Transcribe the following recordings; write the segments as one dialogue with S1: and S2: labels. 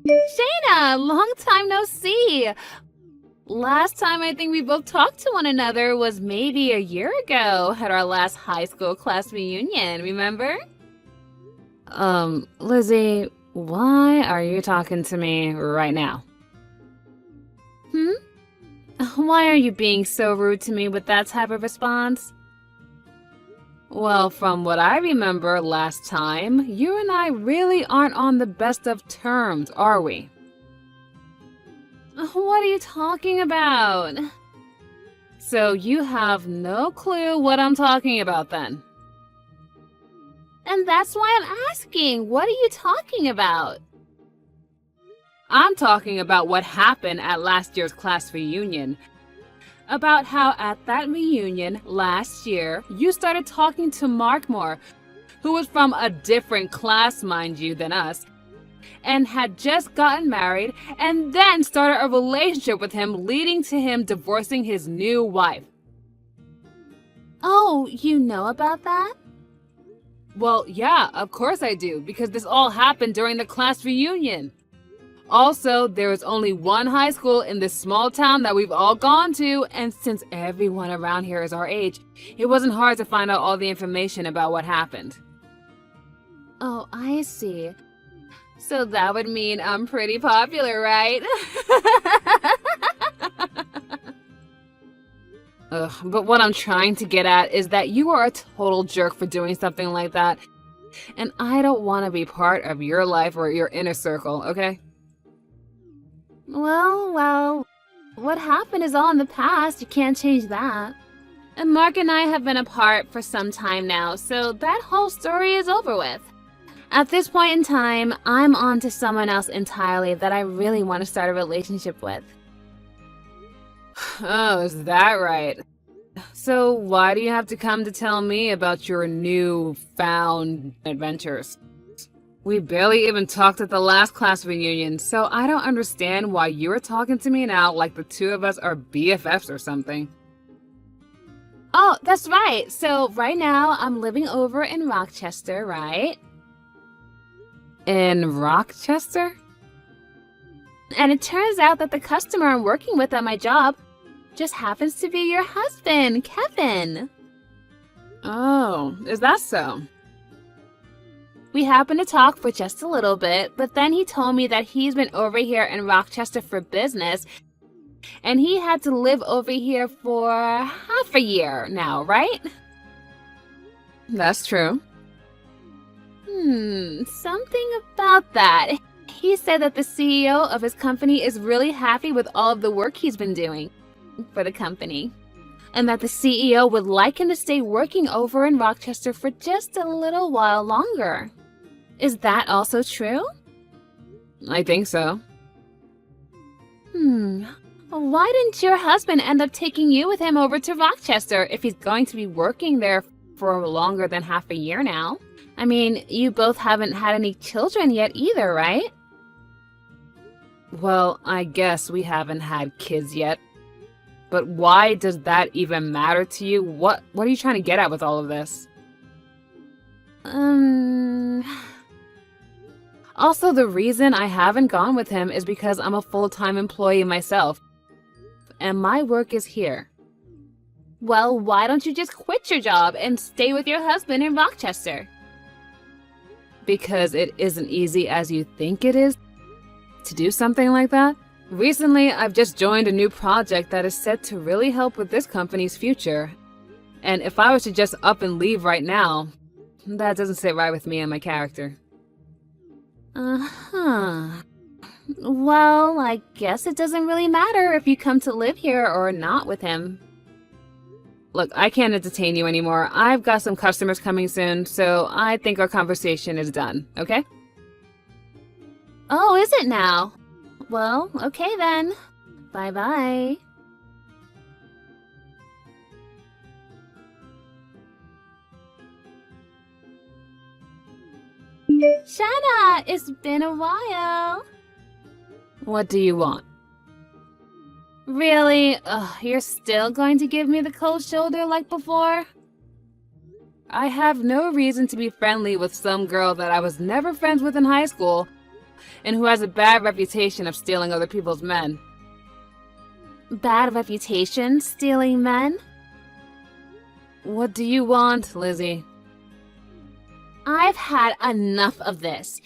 S1: Shayna, long time no see. Last time I think we both talked to one another was maybe a year ago at our last high school class reunion, remember? Lizzie, why are you talking to me right now? Why are you being so rude to me with that type of response? Well, from what I remember last time, you and I really aren't on the best of terms, are we? What are you talking about? So you have no clue what I'm talking about then? And that's why I'm asking, what are you talking about? I'm talking about what happened at last year's class reunion. About how at that reunion last year, you started talking to Mark Moore, who was from a different class, mind you, than us, and had just gotten married and then started a relationship with him, leading to him divorcing his new wife. Oh, you know about that? Well, yeah, of course I do, because this all happened during the class reunion. Also, there is only one high school in this small town that we've all gone to, and since everyone around here is our age, it wasn't hard to find out all the information about what happened. Oh, I see. So that would mean I'm pretty popular, right? Ugh, but what I'm trying to get at is that you are a total jerk for doing something like that, and I don't want to be part of your life or your inner circle, okay? Well, what happened is all in the past. You can't change that. And Mark and I have been apart for some time now, so that whole story is over with. At this point in time, I'm on to someone else entirely that I really want to start a relationship with. Oh, is that right? So why do you have to come to tell me about your new-found adventures? We barely even talked at the last class reunion, so I don't understand why you're talking to me now like the two of us are BFFs or something. Oh, that's right. So right now I'm living over in Rochester, right? In Rochester? And it turns out that the customer I'm working with at my job just happens to be your husband, Kevin. Oh, is that so? We happened to talk for just a little bit, but then he told me that he's been over here in Rochester for business, and he had to live over here for half a year now, right? That's true. Something about that. He said that the CEO of his company is really happy with all of the work he's been doing for the company, and that the CEO would like him to stay working over in Rochester for just a little while longer. Is that also true? I think so. Why didn't your husband end up taking you with him over to Rochester if he's going to be working there for longer than half a year now? I mean, you both haven't had any children yet either, right? Well, I guess we haven't had kids yet. But why does that even matter to you? What are you trying to get at with all of this? Also, the reason I haven't gone with him is because I'm a full-time employee myself, and my work is here. Well, why don't you just quit your job and stay with your husband in Rochester? Because it isn't easy as you think it is to do something like that. Recently, I've just joined a new project that is set to really help with this company's future. And if I was to just up and leave right now, that doesn't sit right with me and my character. Well, I guess it doesn't really matter if you come to live here or not with him. Look, I can't entertain you anymore. I've got some customers coming soon, so I think our conversation is done, okay? Oh, is it now? Well, okay then. Bye-bye. Shanna, it's been a while. What do you want? Really? You're still going to give me the cold shoulder like before? I have no reason to be friendly with some girl that I was never friends with in high school, and who has a bad reputation of stealing other people's men.
S2: Bad reputation, stealing men?
S1: What do you want, Lizzie?
S2: I've had enough of this.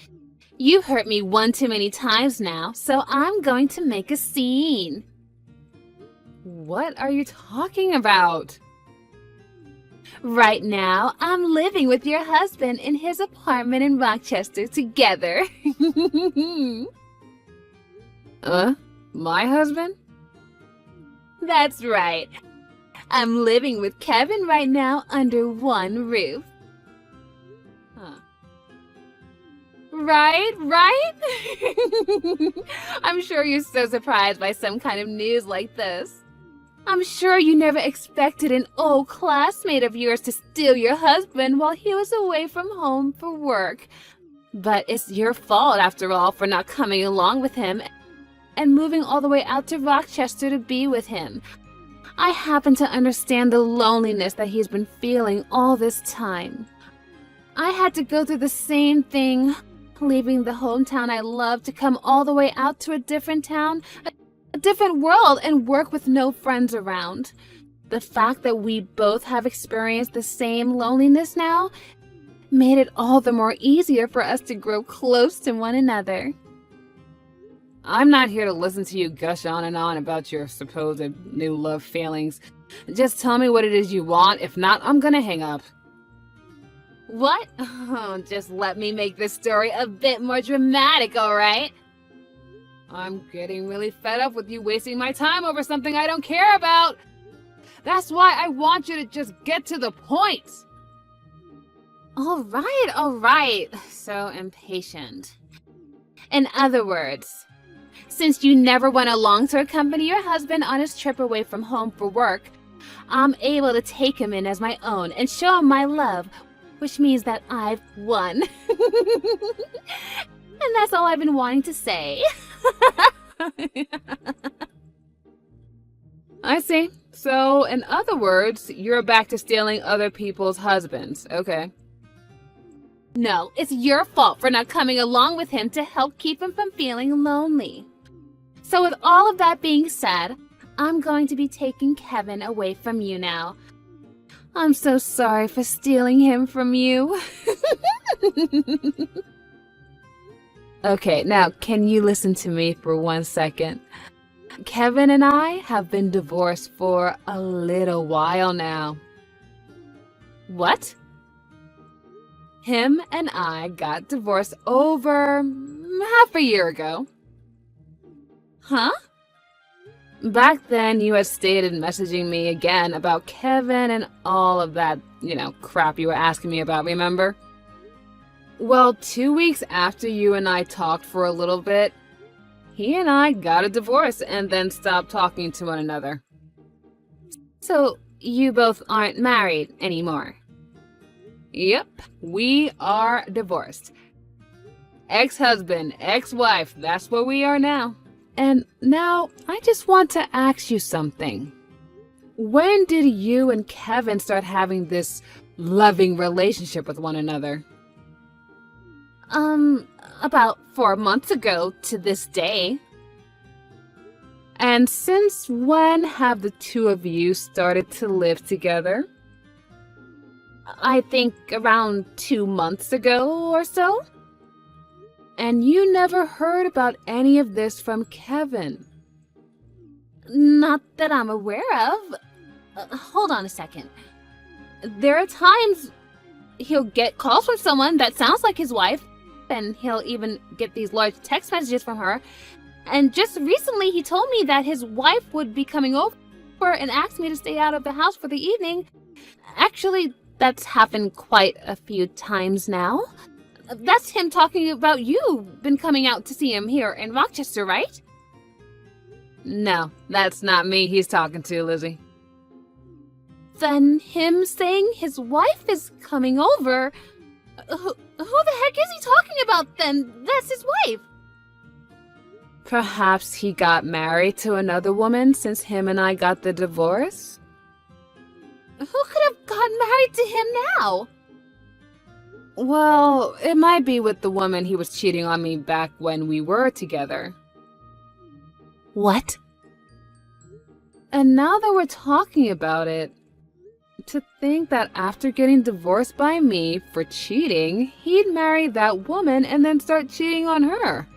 S2: You've hurt me one too many times now, so I'm going to make a scene.
S1: What are you talking about?
S2: Right now, I'm living with your husband in his apartment in Rochester together.
S1: My husband?
S2: That's right. I'm living with Kevin right now under one roof.
S1: Huh.
S2: Right? I'm sure you're so surprised by some kind of news like this. I'm sure you never expected an old classmate of yours to steal your husband while he was away from home for work. But it's your fault, after all, for not coming along with him and moving all the way out to Rochester to be with him. I happen to understand the loneliness that he's been feeling all this time. I had to go through the same thing, leaving the hometown I love to come all the way out to a different town, a different world, and work with no friends around. The fact that we both have experienced the same loneliness now made it all the more easier for us to grow close to one another.
S1: I'm not here to listen to you gush on and on about your supposed new love feelings. Just tell me what it is you want. If not, I'm gonna hang up.
S2: What? Oh, just let me make this story a bit more dramatic, all right?
S1: I'm getting really fed up with you wasting my time over something I don't care about. That's why I want you to just get to the point.
S2: All right. So impatient. In other words, since you never went along to accompany your husband on his trip away from home for work, I'm able to take him in as my own and show him my love, which means that I've won. And that's all I've been wanting to say.
S1: I see. So, in other words, you're back to stealing other people's husbands. Okay.
S2: No, it's your fault for not coming along with him to help keep him from feeling lonely. So with all of that being said, I'm going to be taking Kevin away from you now. I'm so sorry for stealing him from you.
S1: Okay, now can you listen to me for 1 second? Kevin and I have been divorced for a little while now.
S2: What?
S1: Him and I got divorced over half a year ago.
S2: Huh?
S1: Back then, you had stated messaging me again about Kevin and all of that, crap you were asking me about, remember? Well, 2 weeks after you and I talked for a little bit, he and I got a divorce and then stopped talking to one another.
S2: So, you both aren't married anymore?
S1: Yep, we are divorced. Ex-husband, ex-wife, that's where we are now. And now, I just want to ask you something. When did you and Kevin start having this loving relationship with one another?
S2: About 4 months ago to this day.
S1: And since when have the two of you started to live together?
S2: I think around 2 months ago or so.
S1: And you never heard about any of this from Kevin?
S2: Not that I'm aware of. Hold on a second. There are times he'll get calls from someone that sounds like his wife, and he'll even get these large text messages from her. And just recently he told me that his wife would be coming over and asked me to stay out of the house for the evening. Actually, that's happened quite a few times now. That's him talking about you been coming out to see him here in Rochester, right?
S1: No, that's not me he's talking to, Lizzie.
S2: Then him saying his wife is coming over... Who the heck is he talking about then? That's his wife.
S1: Perhaps he got married to another woman since him and I got the divorce?
S2: Who could have gotten married to him now?
S1: Well, it might be with the woman he was cheating on me back when we were together.
S2: What?
S1: And now that we're talking about it, to think that after getting divorced by me for cheating, he'd marry that woman and then start cheating on her.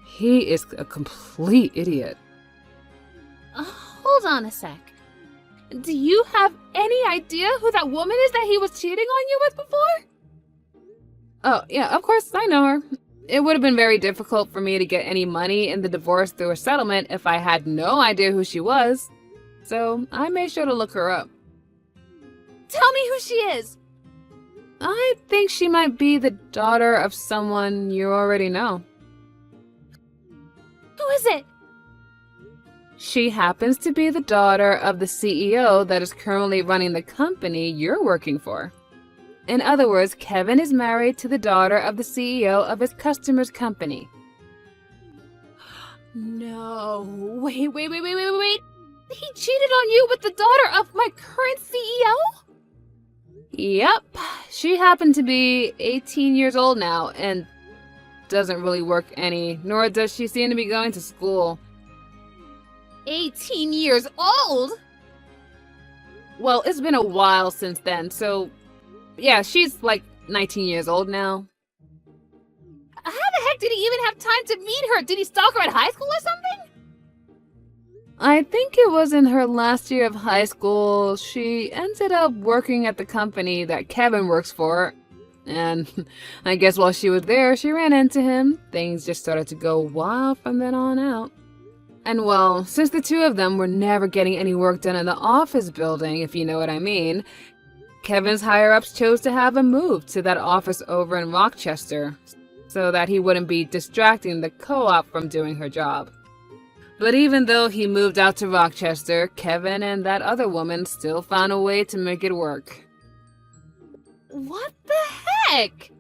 S1: He is a complete idiot.
S2: Hold on a sec. Do you have any idea who that woman is that he was cheating on you with before?
S1: Oh, yeah, of course, I know her. It would have been very difficult for me to get any money in the divorce through a settlement if I had no idea who she was. So I made sure to look her up.
S2: Tell me who she is.
S1: I think she might be the daughter of someone you already know.
S2: Who is it?
S1: She happens to be the daughter of the CEO that is currently running the company you're working for. In other words, Kevin is married to the daughter of the CEO of his customer's company.
S2: No. Wait. He cheated on you with the daughter of my current CEO?
S1: Yep. She happened to be 18 years old now and doesn't really work any, nor does she seem to be going to school.
S2: 18 years old?
S1: Well, it's been a while since then, so yeah, she's like 19 years old now.
S2: How the heck did he even have time to meet her? Did he stalk her at high school or something?
S1: I think it was in her last year of high school. She ended up working at the company that Kevin works for. And I guess while she was there, she ran into him. Things just started to go wild from then on out. And well, since the two of them were never getting any work done in the office building, if you know what I mean, Kevin's higher-ups chose to have him move to that office over in Rochester so that he wouldn't be distracting the co-op from doing her job. But even though he moved out to Rochester, Kevin and that other woman still found a way to make it work.
S2: What the heck?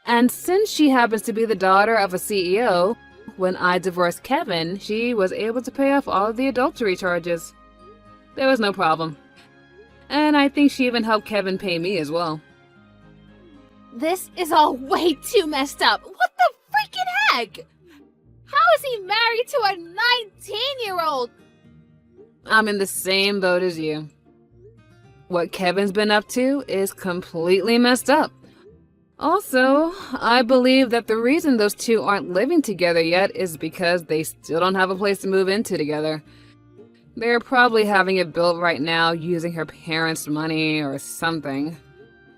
S1: And since she happens to be the daughter of a CEO, when I divorced Kevin, she was able to pay off all of the adultery charges. There was no problem. And I think she even helped Kevin pay me as well.
S2: This is all way too messed up. What the freaking heck? How is he married to a 19-year-old?
S1: I'm in the same boat as you. What Kevin's been up to is completely messed up. Also, I believe that the reason those two aren't living together yet is because they still don't have a place to move into together. They're probably having it built right now using her parents' money or something.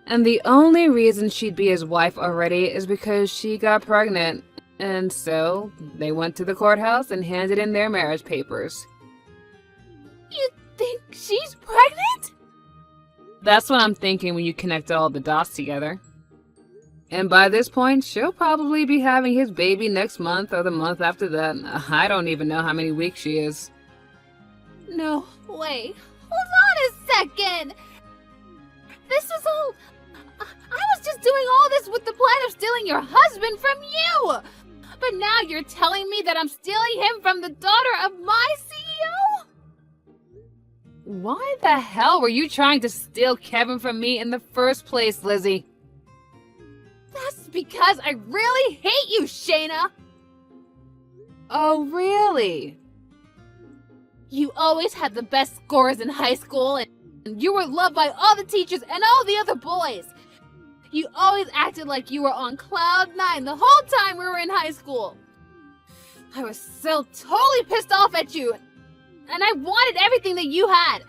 S1: And the only reason she'd be his wife already is because she got pregnant. And so, they went to the courthouse and handed in their marriage papers.
S2: You think she's pregnant?
S1: That's what I'm thinking when you connect all the dots together. And by this point, she'll probably be having his baby next month or the month after that. I don't even know how many weeks she is.
S2: No, wait. Hold on a second. This was all... I was just doing all this with the plan of stealing your husband from you. But now you're telling me that I'm stealing him from the daughter of my CEO?
S1: Why the hell were you trying to steal Kevin from me in the first place, Lizzie?
S2: That's because I really hate you, Shayna.
S1: Oh, really?
S2: You always had the best scores in high school, and you were loved by all the teachers and all the other boys. You always acted like you were on cloud 9 the whole time we were in high school. I was so totally pissed off at you, and I wanted everything that you had.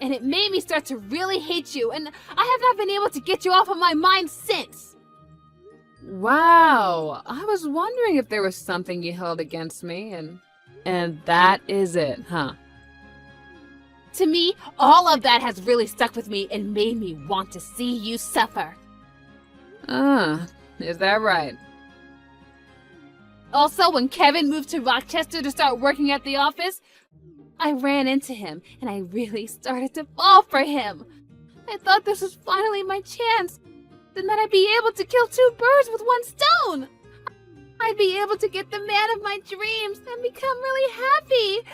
S2: And it made me start to really hate you, and I have not been able to get you off of my mind since.
S1: Wow, I was wondering if there was something you held against me, and that is it, huh?
S2: To me, all of that has really stuck with me and made me want to see you suffer.
S1: Is that right?
S2: Also, when Kevin moved to Rochester to start working at the office, I ran into him and I really started to fall for him. I thought this was finally my chance, and that I'd be able to kill two birds with one stone. I'd be able to get the man of my dreams and become really happy,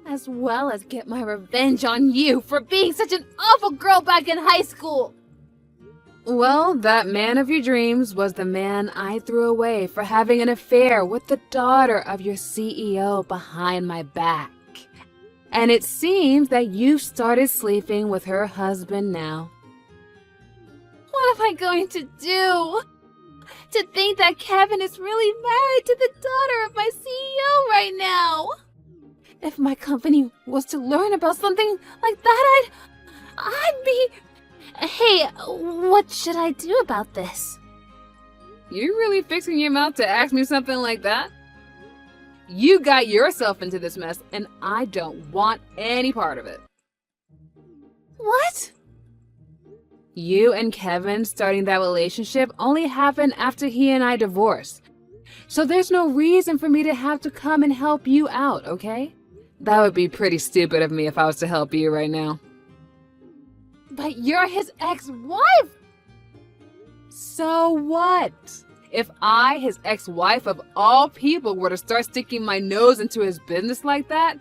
S2: as well as get my revenge on you for being such an awful girl back in high school.
S1: Well, that man of your dreams was the man I threw away for having an affair with the daughter of your CEO behind my back. And it seems that you've started sleeping with her husband now.
S2: What am I going to do? To think that Kevin is really married to the daughter of my CEO right now. If my company was to learn about something like that, I'd be... Hey, what should I do about this?
S1: You really fixing your mouth to ask me something like that? You got yourself into this mess, and I don't want any part of it.
S2: What?
S1: You and Kevin starting that relationship only happened after he and I divorced. So there's no reason for me to have to come and help you out, okay? That would be pretty stupid of me if I was to help you right now.
S2: But you're his ex-wife!
S1: So what? If I, his ex-wife of all people, were to start sticking my nose into his business like that,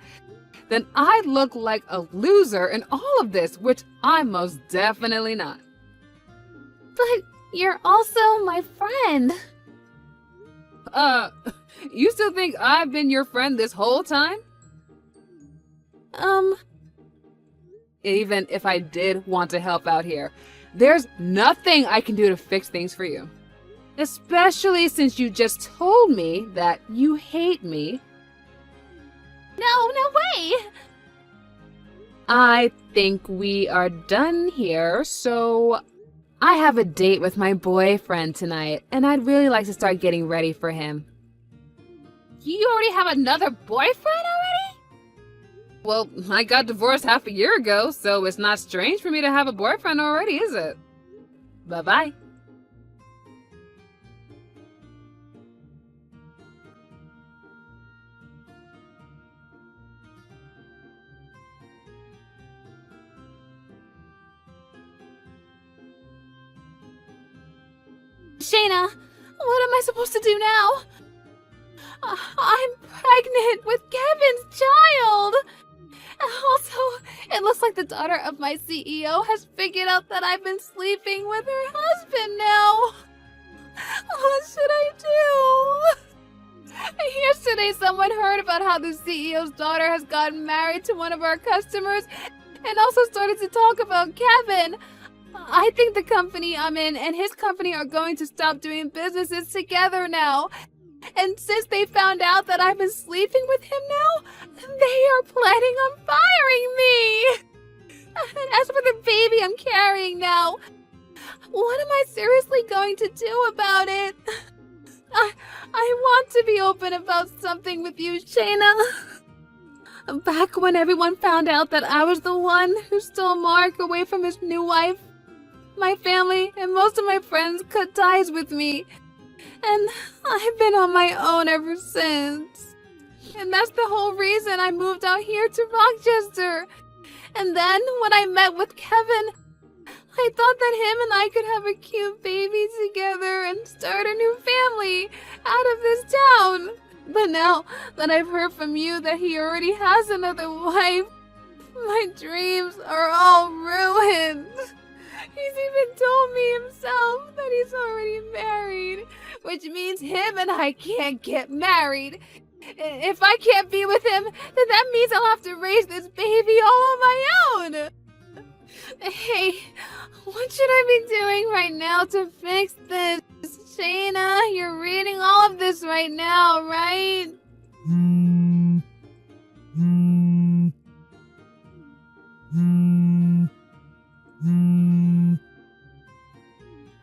S1: then I'd look like a loser in all of this, which I'm most definitely not.
S2: But you're also my friend.
S1: You still think I've been your friend this whole time? Even if I did want to help out here, there's nothing I can do to fix things for you. Especially since you just told me that you hate me.
S2: No way!
S1: I think we are done here, so I have a date with my boyfriend tonight, and I'd really like to start getting ready for him.
S2: You already have another boyfriend already?
S1: Well, I got divorced half a year ago, so it's not strange for me to have a boyfriend already, is it? Bye-bye.
S2: Shayna, what am I supposed to do now? I'm pregnant with Kevin's child! Also, it looks like the daughter of my CEO has figured out that I've been sleeping with her husband now. What should I do? Yesterday, someone heard about how the CEO's daughter has gotten married to one of our customers and also started to talk about Kevin. I think the company I'm in and his company are going to stop doing businesses together now. And since they found out that I've been sleeping with him now, they are planning on firing me. And as for the baby I'm carrying now, what am I seriously going to do about it? I want to be open about something with you, Shayna. Back when everyone found out that I was the one who stole Mark away from his new wife, my family and most of my friends cut ties with me. And I've been on my own ever since. And that's the whole reason I moved out here to Rochester. And then when I met with Kevin, I thought that him and I could have a cute baby together and start a new family out of this town. But now that I've heard from you that he already has another wife, my dreams are all ruined. He's even told me himself that he's already married, which means him and I can't get married. If I can't be with him, then that means I'll have to raise this baby all on my own. Hey, what should I be doing right now to fix this? Shayna, you're reading all of this right now, right?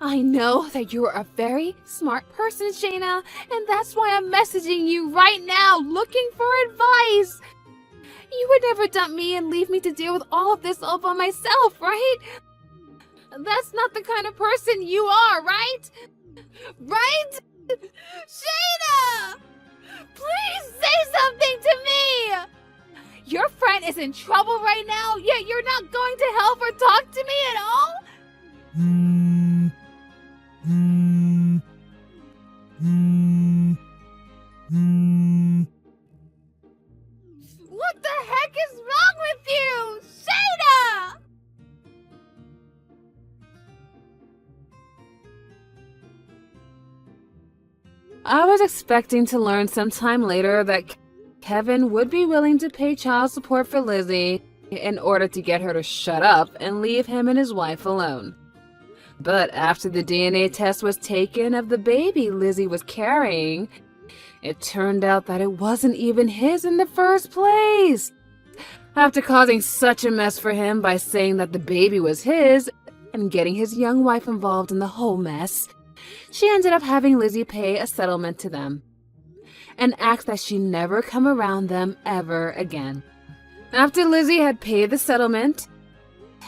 S2: I know that you are a very smart person, Shayna, and that's why I'm messaging you right now, looking for advice. You would never dump me and leave me to deal with all of this all by myself, right? That's not the kind of person you are, right? Right? Shayna! Please say something to me! Your friend is in trouble right now, yet you're not going to help or talk to me at all? What the heck is wrong with you? Shayna!
S1: was expecting to learn sometime later that Kevin would be willing to pay child support for Lizzie in order to get her to shut up and leave him and his wife alone. But after the DNA test was taken of the baby Lizzie was carrying, it turned out that it wasn't even his in the first place. After causing such a mess for him by saying that the baby was his and getting his young wife involved in the whole mess, she ended up having Lizzie pay a settlement to them and asked that she never come around them ever again. After Lizzie had paid the settlement,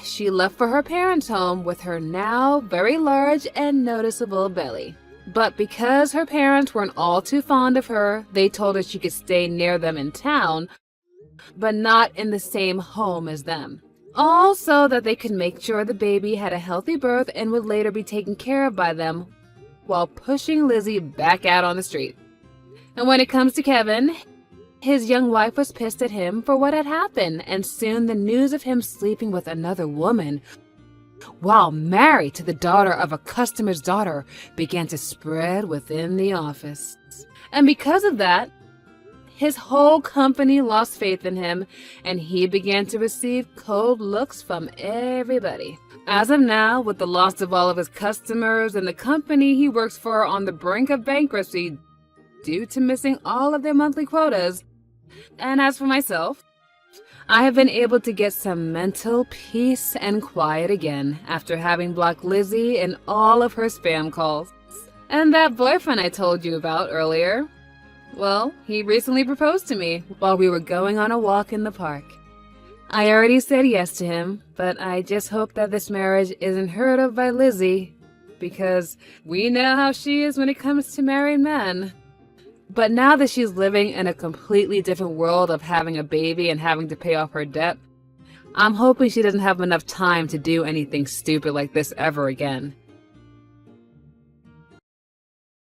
S1: she left for her parents' home with her now very large and noticeable belly. But because her parents weren't all too fond of her, they told her she could stay near them in town, but not in the same home as them. All so that they could make sure the baby had a healthy birth and would later be taken care of by them while pushing Lizzie back out on the street. And when it comes to Kevin, his young wife was pissed at him for what had happened, and soon the news of him sleeping with another woman while married to the daughter of a customer's daughter began to spread within the office. And because of that, his whole company lost faith in him, and he began to receive cold looks from everybody. As of now, with the loss of all of his customers and the company he works for on the brink of bankruptcy due to missing all of their monthly quotas, and as for myself, I have been able to get some mental peace and quiet again after having blocked Lizzie and all of her spam calls. And that boyfriend I told you about earlier, well, he recently proposed to me while we were going on a walk in the park. I already said yes to him, but I just hope that this marriage isn't heard of by Lizzie, because we know how she is when it comes to married men. But now that she's living in a completely different world of having a baby and having to pay off her debt, I'm hoping she doesn't have enough time to do anything stupid like this ever again.